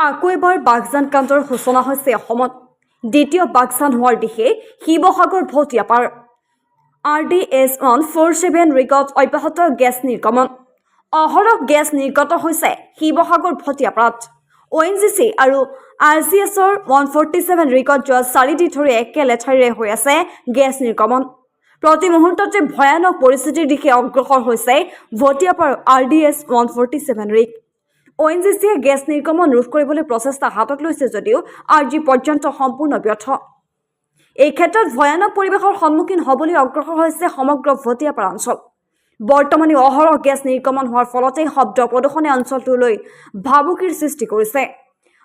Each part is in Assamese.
আকৌ এবাৰ বাঘজান কাণ্ডৰ সূচনা হৈছে অসমত দ্বিতীয় বাঘজান হোৱাৰ দিশে শিৱসাগৰ ভটিয়াপাৰ RDS 147 ৰিগত অব্যাহত গেছ নিৰ্গমন অহৰহ গেছ নিৰ্গত হৈছে শিৱসাগৰ ভটিয়াপাৰত ONGC আৰু RGSৰ 147 ৰিগত যোৱা 4 দিন ধৰি একে লেঠাৰিৰে হৈ আছে গেছ নিৰ্গমন প্ৰতি মুহূৰ্ততে ভয়ানক পৰিস্থিতিৰ দিশে অগ্ৰসৰ হৈছে ভটিয়াপাৰ RDS 147 ৰিগ ONGCয়ে গেছ নিৰ্গমন ৰোধ কৰিবলৈ প্ৰচেষ্টা হাতত লৈছে যদিও আজি পৰ্যন্ত সম্পূৰ্ণ ব্যৰ্থ এই ক্ষেত্ৰত ভয়ানক পৰিৱেশৰ সন্মুখীন হ'বলৈ অগ্ৰসৰ হৈছে সমগ্ৰ ভটিয়াপাৰ অঞ্চল বৰ্তমানে অহৰহ গেছ নিৰ্গমন হোৱাৰ ফলতে শব্দ প্ৰদূষণে অঞ্চলটোলৈ ভাবুকিৰ সৃষ্টি কৰিছে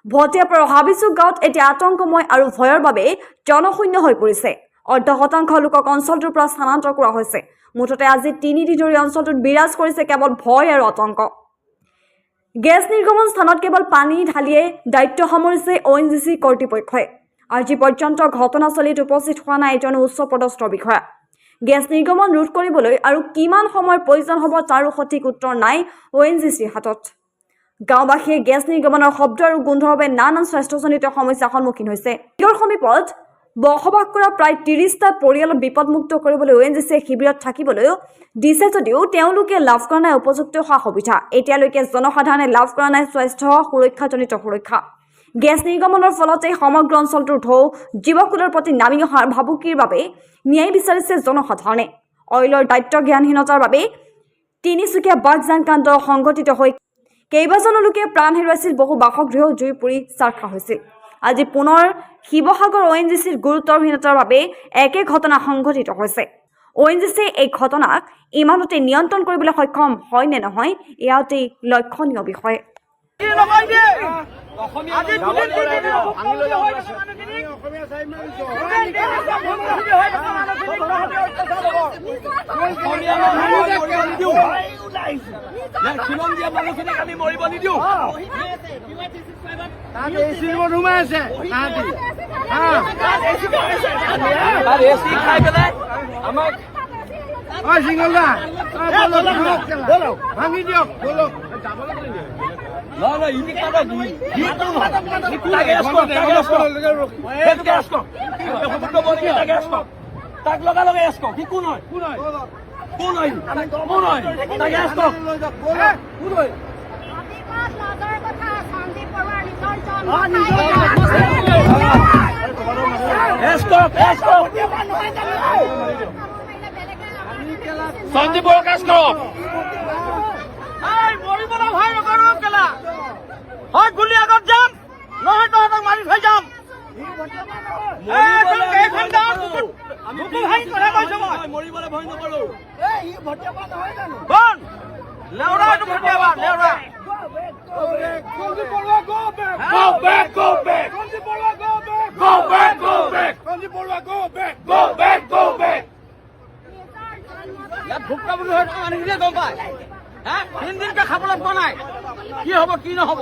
ভটিয়াপাৰ হাবিচুক গাঁৱত এতিয়া আতংকময় আৰু ভয়ৰ বাবে জনশূন্য হৈ পৰিছে অৰ্ধ শতাংশ লোকক অঞ্চলটোৰ পৰা স্থানান্তৰ কৰা হৈছে মুঠতে আজি 3 দিন ধৰি অঞ্চলটোত বিৰাজ কৰিছে কেৱল ভয় আৰু আতংক গেছ নিৰ্গমন স্থানত কেৱল পানী ঢালিয়ে দায়িত্ব সামৰিছে ONGC কৰ্তৃপক্ষই আজি পৰ্যন্ত ঘটনাস্থলীত উপস্থিত হোৱা নাই এজন উচ্চ পদস্থ বিষয়া গেছ নিৰ্গমন ৰোধ কৰিবলৈ আৰু কিমান সময়ৰ প্ৰয়োজন হ'ব তাৰো সঠিক উত্তৰ নাই ONGCৰ হাতত গাঁওবাসীয়ে গেছ নিৰ্গমনৰ শব্দ আৰু গোন্ধৰ বাবে নানান স্বাস্থ্যজনিত সমস্যাৰ সন্মুখীন হৈছে ইয়াৰ সমীপত বসবাস কৰা প্ৰায় 30টা পৰিয়ালক বিপদমুক্ত কৰিবলৈ ONGCয়ে শিবিৰত থাকিবলৈ দিছে যদিও তেওঁলোকে লাভ কৰা নাই উপযুক্ত সা-সুবিধা এতিয়ালৈকে জনসাধাৰণে লাভ কৰা নাই স্বাস্থ্য সুৰক্ষাজনিত সুৰক্ষা গেছ নিৰ্গমনৰ ফলতে সমগ্ৰ অঞ্চলটোৰ ঢৌ জীৱকুলৰ প্ৰতি নামি অহাৰ ভাবুকিৰ বাবে ন্যায় বিচাৰিছে জনসাধাৰণে অইলৰ দায়িত্ব জ্ঞানহীনতাৰ বাবে তিনিচুকীয়া বাঘজান কাণ্ড সংঘটিত হৈ কেইবাজনো লোকে প্ৰাণ হেৰুৱাইছিল বহু বাসগৃহ জুই পুৰি চাৰখা হৈছিল আজি পুনৰ শিৱসাগৰ ONGCৰ গুৰুত্বহীনতাৰ বাবে একে ঘটনা সংঘটিত হৈছে ONGCয়ে এই ঘটনাক ইমানতে নিয়ন্ত্ৰণ কৰিবলৈ সক্ষম হয় নে নহয় এয়া অতি লক্ষণীয় বিষয় সঞ্জীৱ প্ৰকাশ কৰক মৰিবলৈ ভয় নকৰো কেলা হয় গুলি আগত যাম নহয় তহঁতক মাৰি থৈ যাম মৰিবলৈ ভয় নকৰো ভোক্তভোগী হৈ আনিলে গম পায় তিন দিনকে খাবলৈ পোৱা নাই কি হ'ব কি নহ'ব